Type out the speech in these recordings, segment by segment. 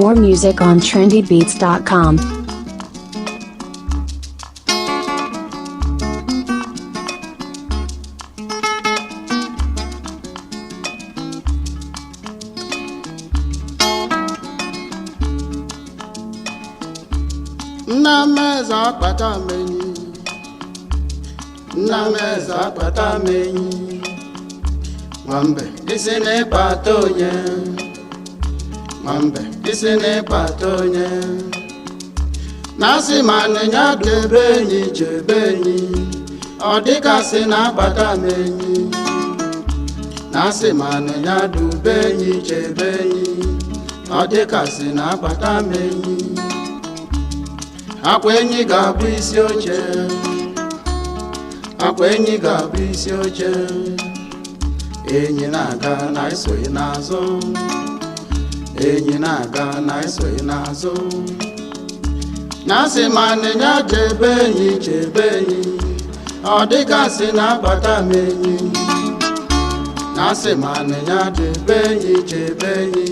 More music on trendybeats.com. Nnameza akpata menyi, Nnameza akpata menyi, Nwambe isi n'ịkpata onye, Nwambe isi n'ịkpata onye, na-asị ma n'ịnya debe enyi chebe enyi, ọ dịkasị na-akpata menyi, na-asị ma n'ịnya dube enyi chebe enyi, ọ dịkasị na-akpata menyi. Akwa enyi ga-abụ isi oche, akwa enyi ga-abụ isi oche, enyi na-aga na esoghị n'azụ, enyi na-aga na esoghị n'azụ, na-asị ma n'ịnya chebe enyi chebe enyi, ọ dịgasị na-akpata m enyi, na-asị ma n'ịnya chebe enyi chebe enyi,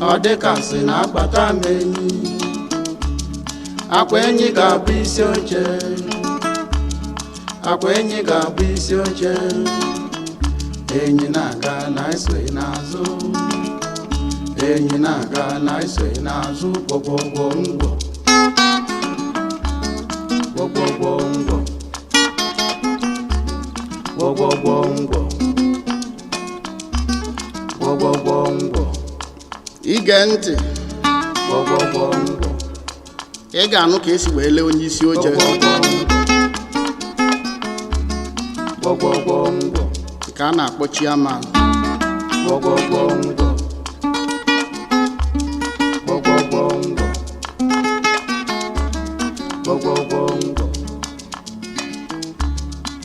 ọ dịgasị na-akpata m enyi. Akwa enyi ga-abụ isi oche, akwa enyi ga-abụ isi oche, enyi na-aga na esoghị n'azụ, enyi na-aga na esoghị n'azụ, gwogwogwo ngwo, gwogwogwo ngwo, gwogwogwo ngwo, gwogwogwo ngwo, ige ntị, gwogwogwo ngwo. Ị ga-anụ ka esi wee lee onye isi oche ka a na-akpọ chairman.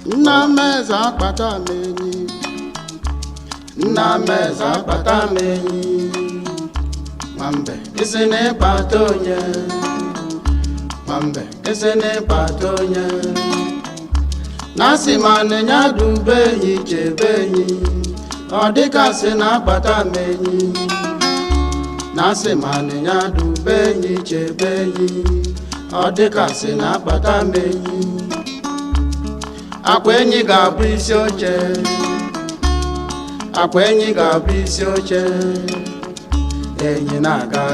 Nnameza akpata m enyi, Nnameza akpata m enyi, Nwambe isi n'ịkpata onye, Nwambe isi n'ịkpata onye, na-asị ma n'ịnya dube enyi chebe enyi, ọ dịkasị na-akpata m enyi, na-asị ma n'ịnya dube enyi chebe enyi, ọ dịkasị na-akpata m enyi. Akwa enyi ga-abụ isi oche, akwa enyi ga-abụ isi oche, enyi na-aga.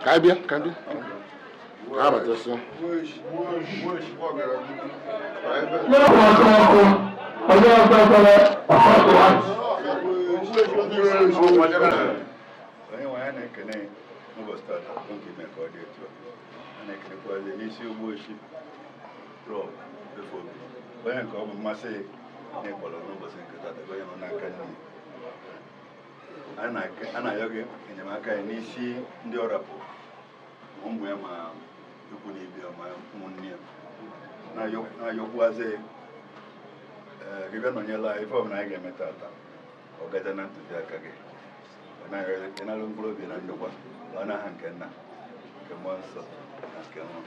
Cambia. Ah, mas atenção. Ana yoge enyemaka n'isi ndị ọrapụ ụmụ ya ma ikwu na ibe ma ụmụnne ya na-ayọkwazi gị bịa nọnyela ife ọbụla anyị ga-eme tata ọ gaja na ntụziaka gị ịnalụ mkpụrụ obi na ndokwa ọ n'aha nke nna nke mmụọ nsọ na nke nwa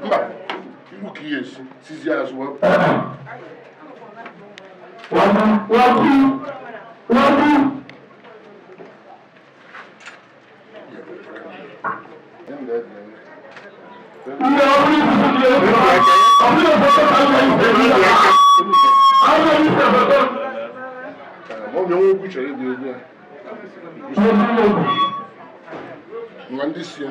Mba, iwu ka ihe esi sizi azụ wepụ. Onye nwe okwu chere ịbụ egwu a nwa ndị si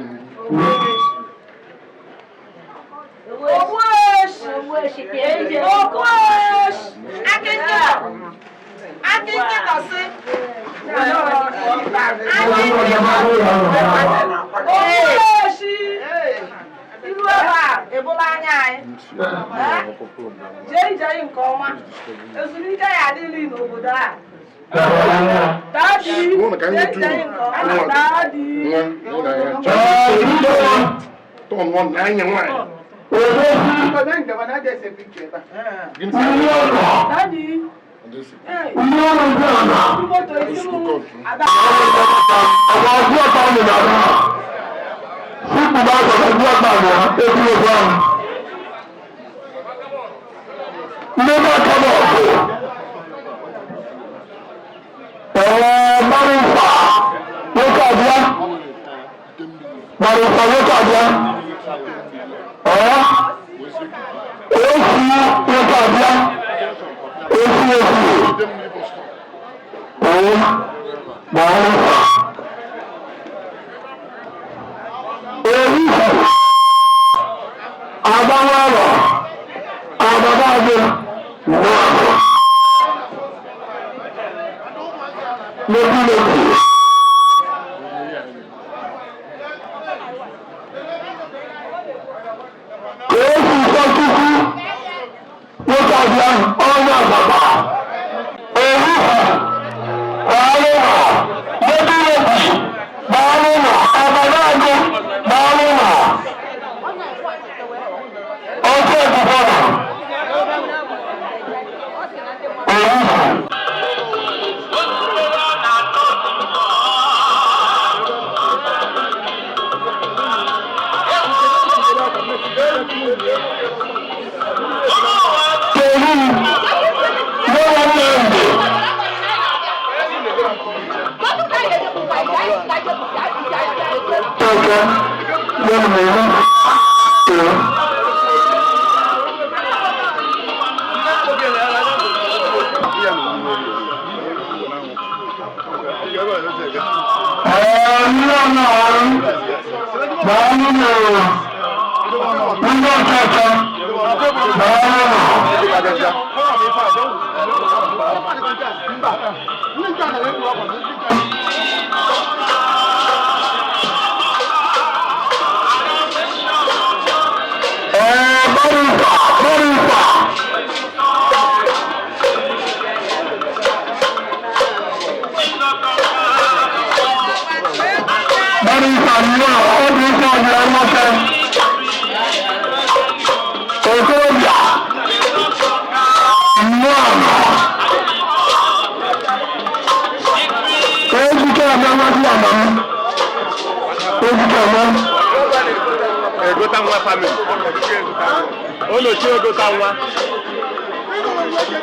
Oh,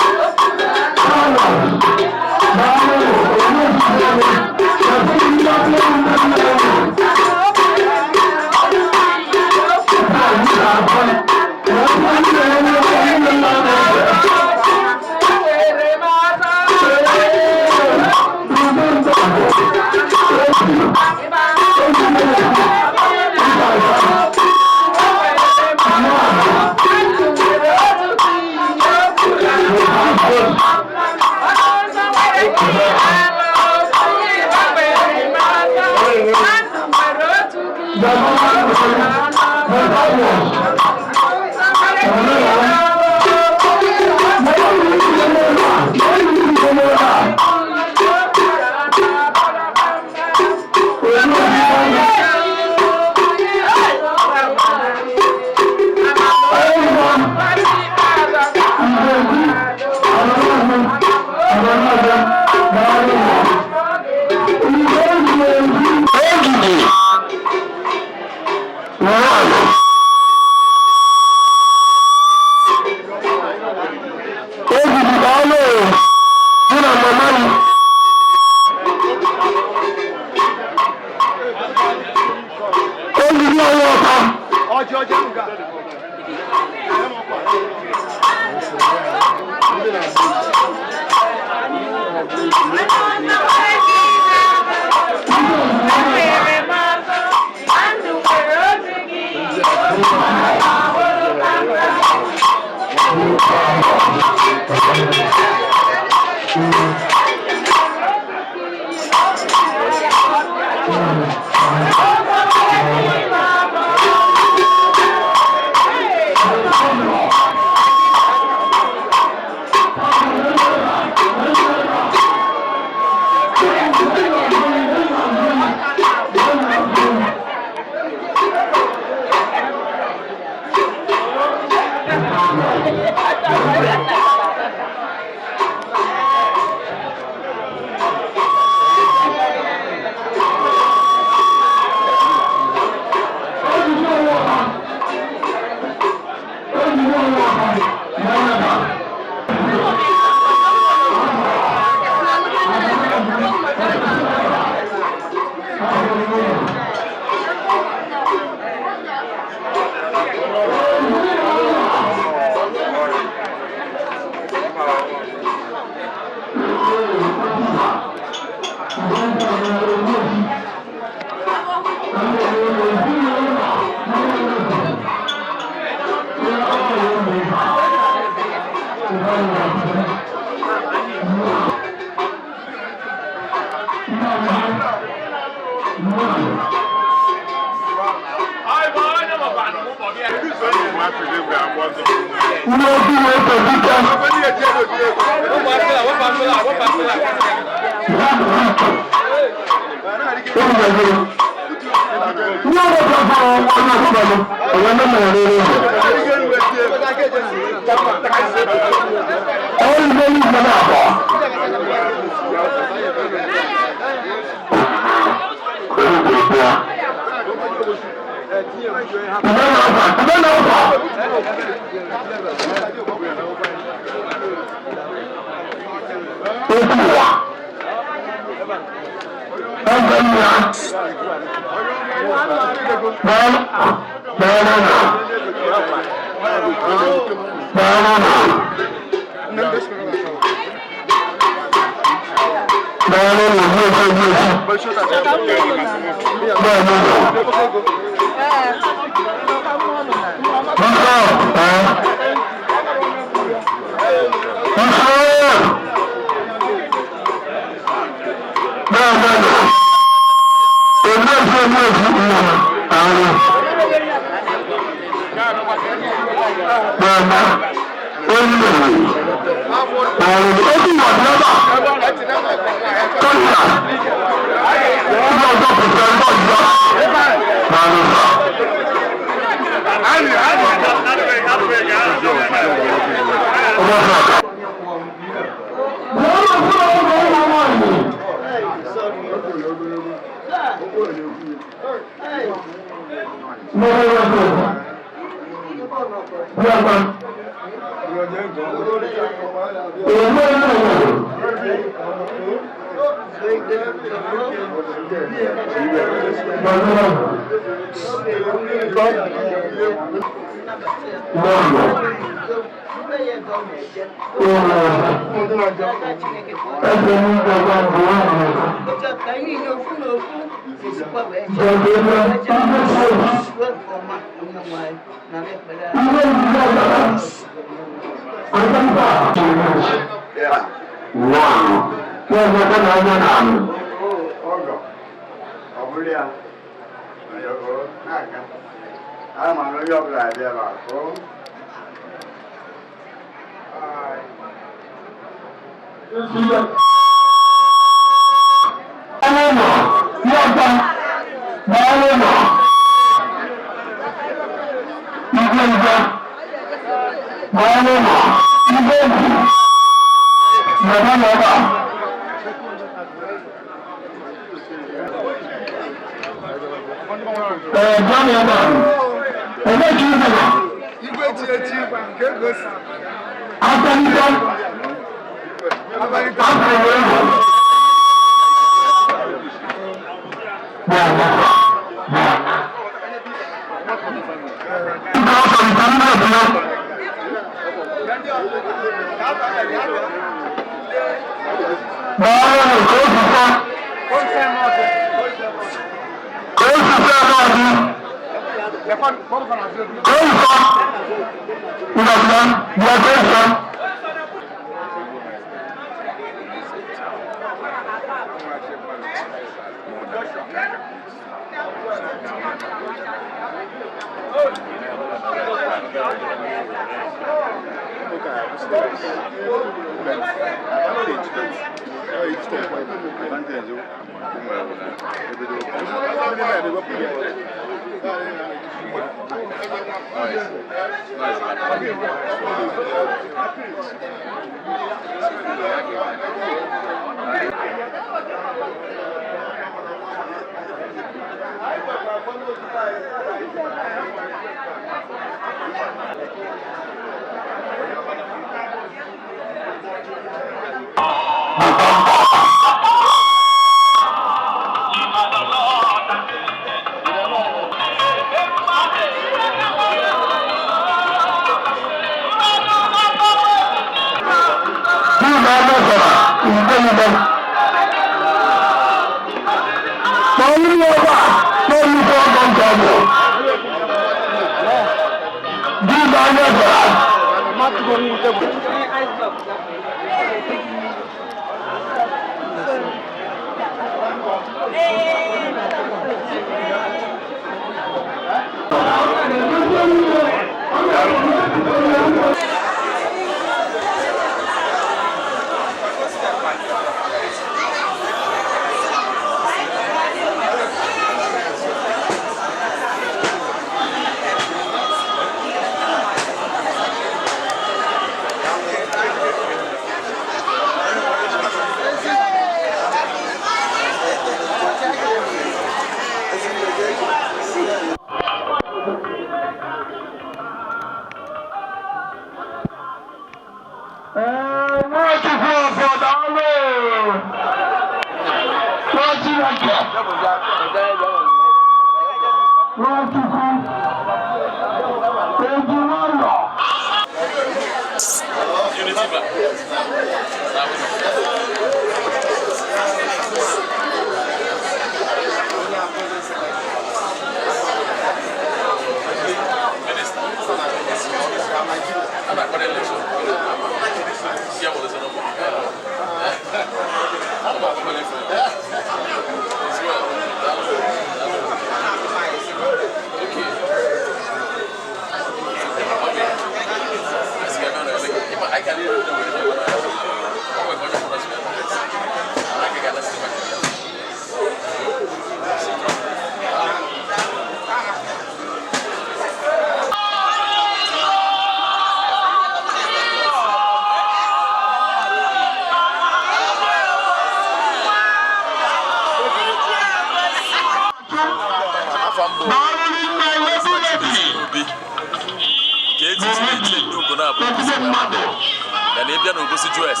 then if you know Obosi US,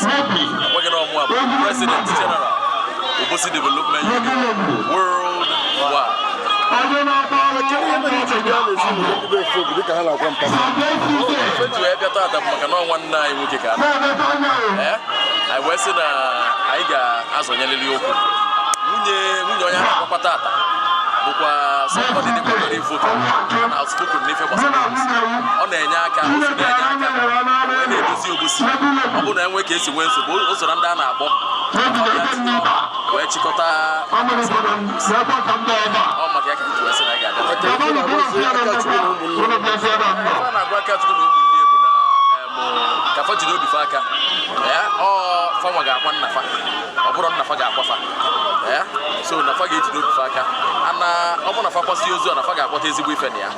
working on more President General, Obosi Development Union, worldwide. I was in I got as on Yellow. Because somebody did very photo and I was spoken with him on the Yaka, when they do see Obusi, I'm going to work as well, so also run down our book. Where Chicota, oh my God, I got to Bifaka, or Famaga, one Nafa, or put on Nafaga, so Nafaga to do Bifaka, and I'm on a Fapasiozo and Nafaga, what is it with any? I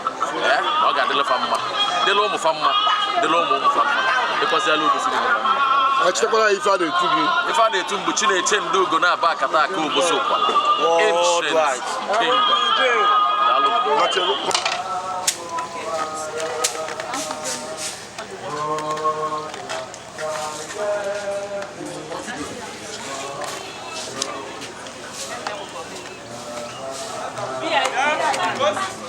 got the Lafama, the Lomo Fama, the Lomo Fama, because they're losing. I check what I found it to me. If I need to Buchine Chendu Gona back at that Kubo Sopa, ancient kingdom. Yeah.